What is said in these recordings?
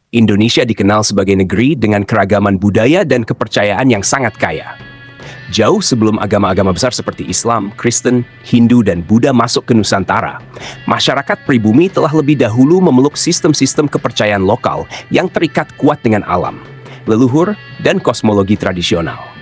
Indonesia dikenal sebagai negeri dengan keragaman budaya dan kepercayaan yang sangat kaya. Jauh sebelum agama-agama besar seperti Islam, Kristen, Hindu, dan Buddha masuk ke Nusantara, masyarakat pribumi telah lebih dahulu memeluk sistem-sistem kepercayaan lokal yang terikat kuat dengan alam, leluhur, dan kosmologi tradisional.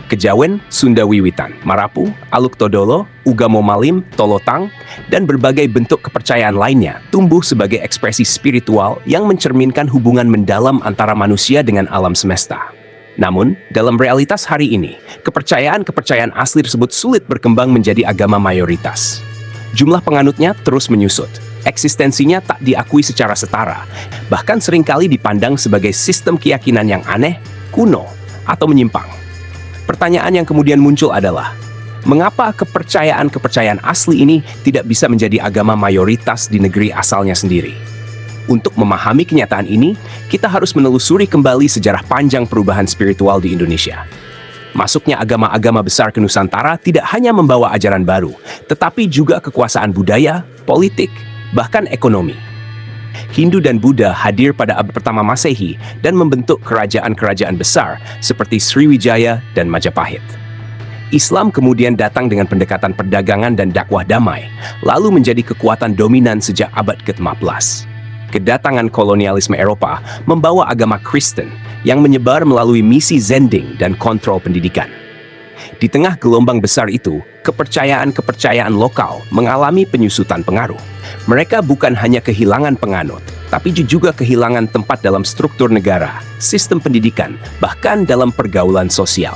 Kejawen, Sunda Wiwitan, Marapu, Aluk Todolo, Ugamo Malim, Tolotang, dan berbagai bentuk kepercayaan lainnya tumbuh sebagai ekspresi spiritual yang mencerminkan hubungan mendalam antara manusia dengan alam semesta. Namun, dalam realitas hari ini, kepercayaan-kepercayaan asli tersebut sulit berkembang menjadi agama mayoritas. Jumlah penganutnya terus menyusut. Eksistensinya tak diakui secara setara, bahkan seringkali dipandang sebagai sistem keyakinan yang aneh, kuno, atau menyimpang. Pertanyaan yang kemudian muncul adalah, mengapa kepercayaan-kepercayaan asli ini tidak bisa menjadi agama mayoritas di negeri asalnya sendiri? Untuk memahami kenyataan ini, kita harus menelusuri kembali sejarah panjang perubahan spiritual di Indonesia. Masuknya agama-agama besar ke Nusantara tidak hanya membawa ajaran baru, tetapi juga kekuasaan budaya, politik, bahkan ekonomi. Hindu dan Buddha hadir pada abad pertama Masehi dan membentuk kerajaan-kerajaan besar seperti Sriwijaya dan Majapahit. Islam kemudian datang dengan pendekatan perdagangan dan dakwah damai, lalu menjadi kekuatan dominan sejak abad ke-15. Kedatangan kolonialisme Eropa membawa agama Kristen yang menyebar melalui misi Zending dan kontrol pendidikan. Di tengah gelombang besar itu, kepercayaan-kepercayaan lokal mengalami penyusutan pengaruh. Mereka bukan hanya kehilangan penganut, tapi juga kehilangan tempat dalam struktur negara, sistem pendidikan, bahkan dalam pergaulan sosial.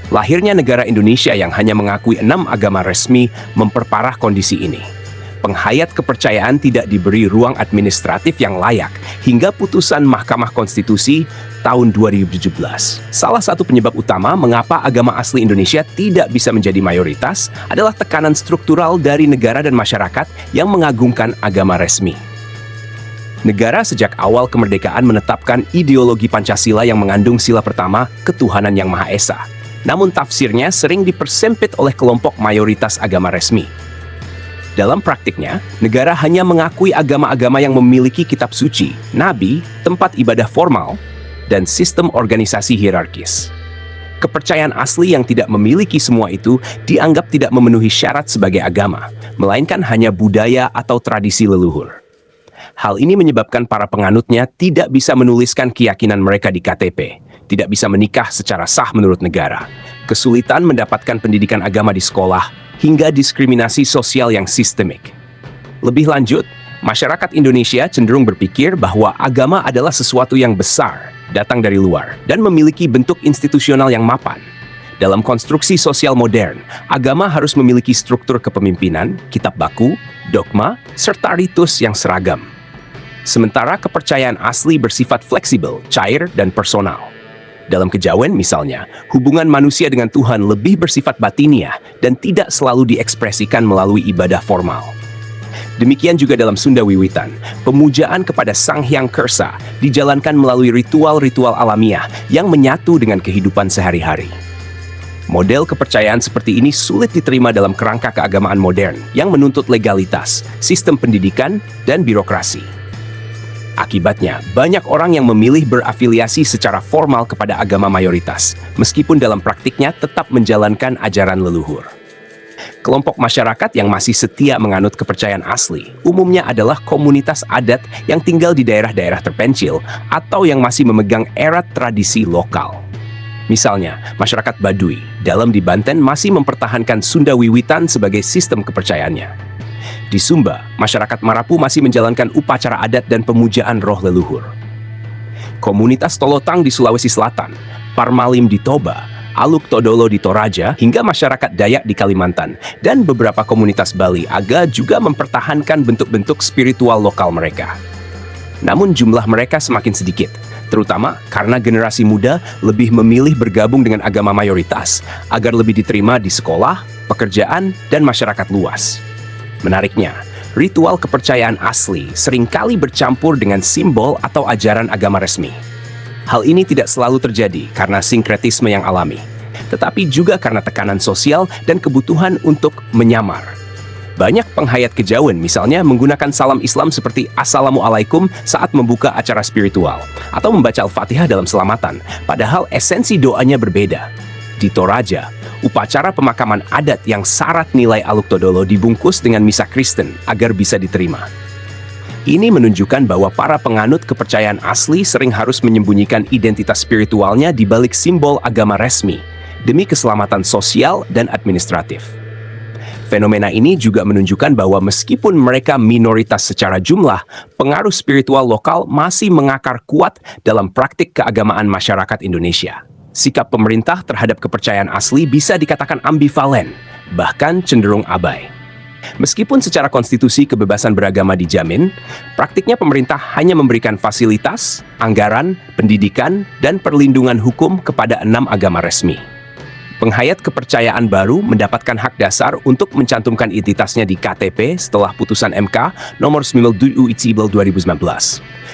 Lahirnya negara Indonesia yang hanya mengakui 6 agama resmi memperparah kondisi ini. Penghayat kepercayaan tidak diberi ruang administratif yang layak hingga putusan Mahkamah Konstitusi tahun 2017. Salah satu penyebab utama mengapa agama asli Indonesia tidak bisa menjadi mayoritas adalah tekanan struktural dari negara dan masyarakat yang mengagungkan agama resmi. Negara sejak awal kemerdekaan menetapkan ideologi Pancasila yang mengandung sila pertama, ketuhanan yang Maha Esa. Namun tafsirnya sering dipersempit oleh kelompok mayoritas agama resmi. Dalam praktiknya, negara hanya mengakui agama-agama yang memiliki kitab suci, nabi, tempat ibadah formal, dan sistem organisasi hierarkis. Kepercayaan asli yang tidak memiliki semua itu dianggap tidak memenuhi syarat sebagai agama, melainkan hanya budaya atau tradisi leluhur. Hal ini menyebabkan para penganutnya tidak bisa menuliskan keyakinan mereka di KTP, tidak bisa menikah secara sah menurut negara, kesulitan mendapatkan pendidikan agama di sekolah, hingga diskriminasi sosial yang sistemik. Lebih lanjut, masyarakat Indonesia cenderung berpikir bahwa agama adalah sesuatu yang besar, datang dari luar, dan memiliki bentuk institusional yang mapan. Dalam konstruksi sosial modern, agama harus memiliki struktur kepemimpinan, kitab baku, dogma, serta ritus yang seragam. Sementara kepercayaan asli bersifat fleksibel, cair, dan personal. Dalam kejawen misalnya, hubungan manusia dengan Tuhan lebih bersifat batiniah dan tidak selalu diekspresikan melalui ibadah formal. Demikian juga dalam Sunda Wiwitan, pemujaan kepada Sang Hyang Kersa dijalankan melalui ritual-ritual alamiah yang menyatu dengan kehidupan sehari-hari. Model kepercayaan seperti ini sulit diterima dalam kerangka keagamaan modern yang menuntut legalitas, sistem pendidikan, dan birokrasi. Akibatnya, banyak orang yang memilih berafiliasi secara formal kepada agama mayoritas, meskipun dalam praktiknya tetap menjalankan ajaran leluhur. Kelompok masyarakat yang masih setia menganut kepercayaan asli, umumnya adalah komunitas adat yang tinggal di daerah-daerah terpencil atau yang masih memegang erat tradisi lokal. Misalnya, masyarakat Baduy dalam di Banten masih mempertahankan Sunda Wiwitan sebagai sistem kepercayaannya. Di Sumba, masyarakat Marapu masih menjalankan upacara adat dan pemujaan roh leluhur. Komunitas Tolotang di Sulawesi Selatan, Parmalim di Toba, Aluk Todolo di Toraja, hingga masyarakat Dayak di Kalimantan, dan beberapa komunitas Bali Aga juga mempertahankan bentuk-bentuk spiritual lokal mereka. Namun jumlah mereka semakin sedikit, terutama karena generasi muda lebih memilih bergabung dengan agama mayoritas agar lebih diterima di sekolah, pekerjaan, dan masyarakat luas. Menariknya, ritual kepercayaan asli seringkali bercampur dengan simbol atau ajaran agama resmi. Hal ini tidak selalu terjadi karena sinkretisme yang alami, tetapi juga karena tekanan sosial dan kebutuhan untuk menyamar. Banyak penghayat kejawen misalnya menggunakan salam Islam seperti Assalamualaikum saat membuka acara spiritual atau membaca Al-Fatihah dalam selamatan, padahal esensi doanya berbeda. Di Toraja, upacara pemakaman adat yang syarat nilai Aluk Todolo dibungkus dengan misa Kristen agar bisa diterima. Ini menunjukkan bahwa para penganut kepercayaan asli sering harus menyembunyikan identitas spiritualnya di balik simbol agama resmi demi keselamatan sosial dan administratif. Fenomena ini juga menunjukkan bahwa meskipun mereka minoritas secara jumlah, pengaruh spiritual lokal masih mengakar kuat dalam praktik keagamaan masyarakat Indonesia. Sikap pemerintah terhadap kepercayaan asli bisa dikatakan ambivalen, bahkan cenderung abai. Meskipun secara konstitusi kebebasan beragama dijamin, praktiknya pemerintah hanya memberikan fasilitas, anggaran, pendidikan, dan perlindungan hukum kepada 6 agama resmi. Penghayat kepercayaan baru mendapatkan hak dasar untuk mencantumkan identitasnya di KTP setelah putusan MK nomor 97 2019.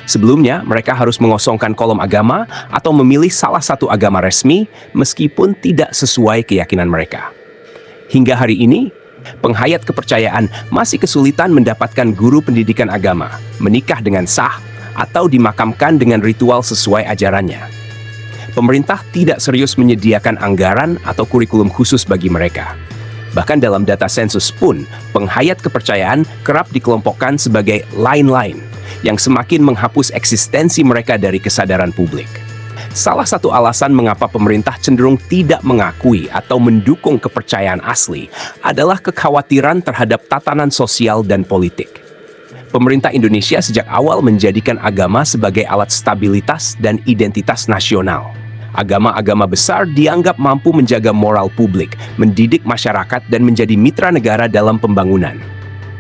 Sebelumnya, mereka harus mengosongkan kolom agama atau memilih salah satu agama resmi meskipun tidak sesuai keyakinan mereka. Hingga hari ini, penghayat kepercayaan masih kesulitan mendapatkan guru pendidikan agama, menikah dengan sah, atau dimakamkan dengan ritual sesuai ajarannya. Pemerintah tidak serius menyediakan anggaran atau kurikulum khusus bagi mereka. Bahkan dalam data sensus pun, penghayat kepercayaan kerap dikelompokkan sebagai lain-lain, yang semakin menghapus eksistensi mereka dari kesadaran publik. Salah satu alasan mengapa pemerintah cenderung tidak mengakui atau mendukung kepercayaan asli adalah kekhawatiran terhadap tatanan sosial dan politik. Pemerintah Indonesia sejak awal menjadikan agama sebagai alat stabilitas dan identitas nasional. Agama-agama besar dianggap mampu menjaga moral publik, mendidik masyarakat, dan menjadi mitra negara dalam pembangunan.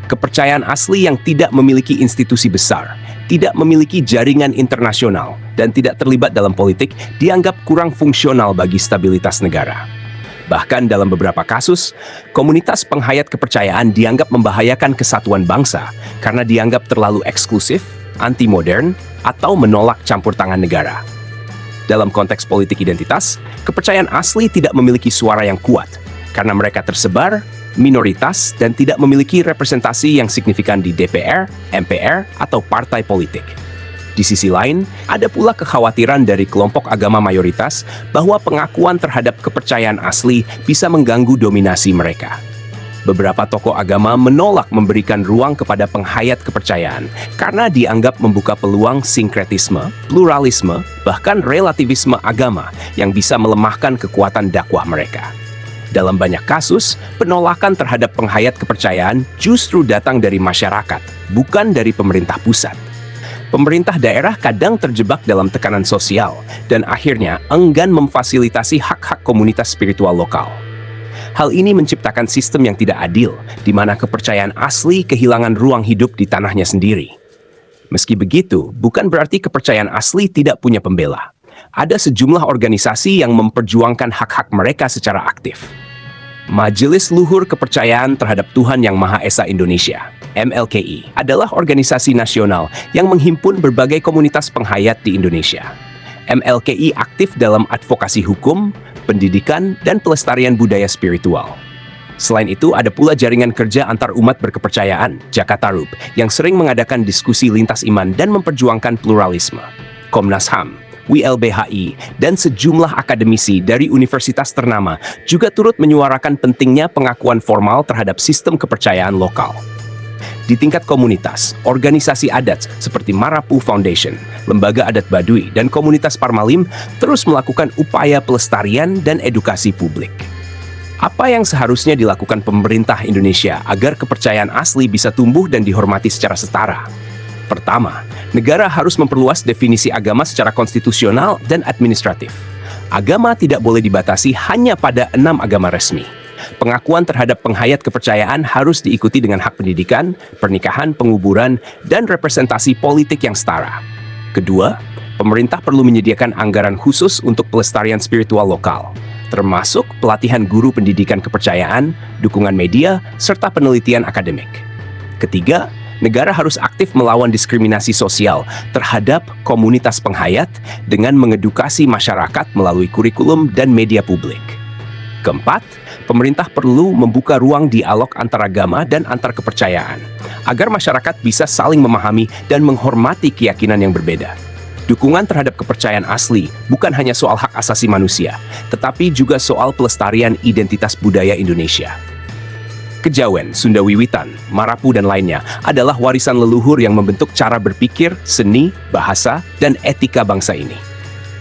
Kepercayaan asli yang tidak memiliki institusi besar, tidak memiliki jaringan internasional, dan tidak terlibat dalam politik dianggap kurang fungsional bagi stabilitas negara. Bahkan dalam beberapa kasus, komunitas penghayat kepercayaan dianggap membahayakan kesatuan bangsa karena dianggap terlalu eksklusif, anti-modern, atau menolak campur tangan negara. Dalam konteks politik identitas, kepercayaan asli tidak memiliki suara yang kuat karena mereka tersebar, minoritas, dan tidak memiliki representasi yang signifikan di DPR, MPR, atau partai politik. Di sisi lain, ada pula kekhawatiran dari kelompok agama mayoritas bahwa pengakuan terhadap kepercayaan asli bisa mengganggu dominasi mereka. Beberapa tokoh agama menolak memberikan ruang kepada penghayat kepercayaan karena dianggap membuka peluang sinkretisme, pluralisme, bahkan relativisme agama yang bisa melemahkan kekuatan dakwah mereka. Dalam banyak kasus, penolakan terhadap penghayat kepercayaan justru datang dari masyarakat, bukan dari pemerintah pusat. Pemerintah daerah kadang terjebak dalam tekanan sosial dan akhirnya enggan memfasilitasi hak-hak komunitas spiritual lokal. Hal ini menciptakan sistem yang tidak adil, di mana kepercayaan asli kehilangan ruang hidup di tanahnya sendiri. Meski begitu, bukan berarti kepercayaan asli tidak punya pembela. Ada sejumlah organisasi yang memperjuangkan hak-hak mereka secara aktif. Majelis Luhur Kepercayaan Terhadap Tuhan Yang Maha Esa Indonesia, MLKI, adalah organisasi nasional yang menghimpun berbagai komunitas penghayat di Indonesia. MLKI aktif dalam advokasi hukum, pendidikan, dan pelestarian budaya spiritual. Selain itu, ada pula jaringan kerja antar umat berkepercayaan, Jakatarup, yang sering mengadakan diskusi lintas iman dan memperjuangkan pluralisme. Komnas HAM, WLBHI, dan sejumlah akademisi dari universitas ternama juga turut menyuarakan pentingnya pengakuan formal terhadap sistem kepercayaan lokal. Di tingkat komunitas, organisasi adat seperti Marapu Foundation, Lembaga Adat Baduy, dan komunitas Parmalim terus melakukan upaya pelestarian dan edukasi publik. Apa yang seharusnya dilakukan pemerintah Indonesia agar kepercayaan asli bisa tumbuh dan dihormati secara setara? Pertama, negara harus memperluas definisi agama secara konstitusional dan administratif. Agama tidak boleh dibatasi hanya pada 6 agama resmi. Pengakuan terhadap penghayat kepercayaan harus diikuti dengan hak pendidikan, pernikahan, penguburan, dan representasi politik yang setara. Kedua, pemerintah perlu menyediakan anggaran khusus untuk pelestarian spiritual lokal, termasuk pelatihan guru pendidikan kepercayaan, dukungan media, serta penelitian akademik. Ketiga, negara harus aktif melawan diskriminasi sosial terhadap komunitas penghayat dengan mengedukasi masyarakat melalui kurikulum dan media publik. Keempat, Pemerintah perlu membuka ruang dialog antar agama dan antar kepercayaan, agar masyarakat bisa saling memahami dan menghormati keyakinan yang berbeda. Dukungan terhadap kepercayaan asli bukan hanya soal hak asasi manusia, tetapi juga soal pelestarian identitas budaya Indonesia. Kejawen, Sunda Wiwitan, Marapu, dan lainnya adalah warisan leluhur yang membentuk cara berpikir, seni, bahasa, dan etika bangsa ini.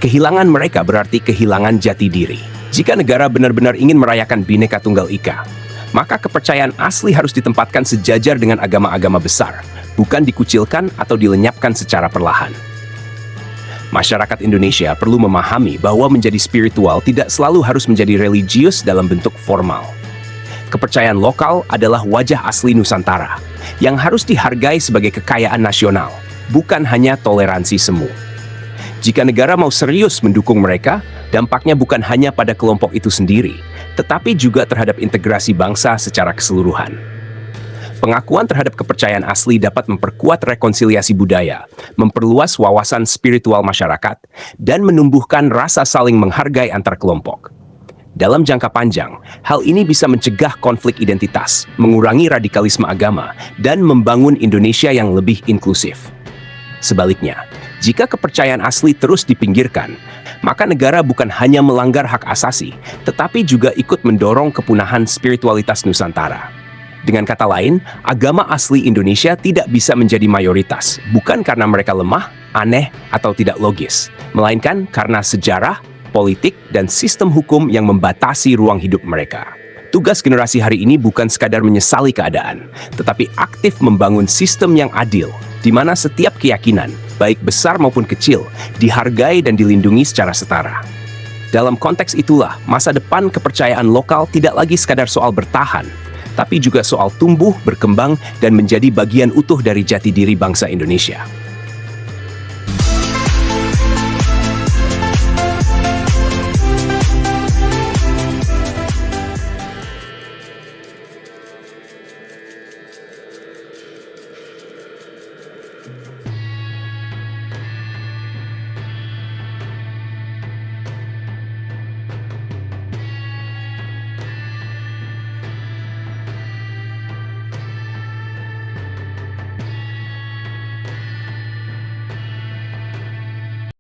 Kehilangan mereka berarti kehilangan jati diri. Jika negara benar-benar ingin merayakan Bhinneka Tunggal Ika, maka kepercayaan asli harus ditempatkan sejajar dengan agama-agama besar, bukan dikucilkan atau dilenyapkan secara perlahan. Masyarakat Indonesia perlu memahami bahwa menjadi spiritual tidak selalu harus menjadi religius dalam bentuk formal. Kepercayaan lokal adalah wajah asli Nusantara, yang harus dihargai sebagai kekayaan nasional, bukan hanya toleransi semu. Jika negara mau serius mendukung mereka, dampaknya bukan hanya pada kelompok itu sendiri, tetapi juga terhadap integrasi bangsa secara keseluruhan. Pengakuan terhadap kepercayaan asli dapat memperkuat rekonsiliasi budaya, memperluas wawasan spiritual masyarakat, dan menumbuhkan rasa saling menghargai antar kelompok. Dalam jangka panjang, hal ini bisa mencegah konflik identitas, mengurangi radikalisme agama, dan membangun Indonesia yang lebih inklusif. Sebaliknya, jika kepercayaan asli terus dipinggirkan, maka negara bukan hanya melanggar hak asasi, tetapi juga ikut mendorong kepunahan spiritualitas Nusantara. Dengan kata lain, agama asli Indonesia tidak bisa menjadi mayoritas, bukan karena mereka lemah, aneh, atau tidak logis, melainkan karena sejarah, politik, dan sistem hukum yang membatasi ruang hidup mereka. Tugas generasi hari ini bukan sekadar menyesali keadaan, tetapi aktif membangun sistem yang adil, di mana setiap keyakinan, baik besar maupun kecil, dihargai dan dilindungi secara setara. Dalam konteks itulah, masa depan kepercayaan lokal tidak lagi sekadar soal bertahan, tapi juga soal tumbuh, berkembang, dan menjadi bagian utuh dari jati diri bangsa Indonesia.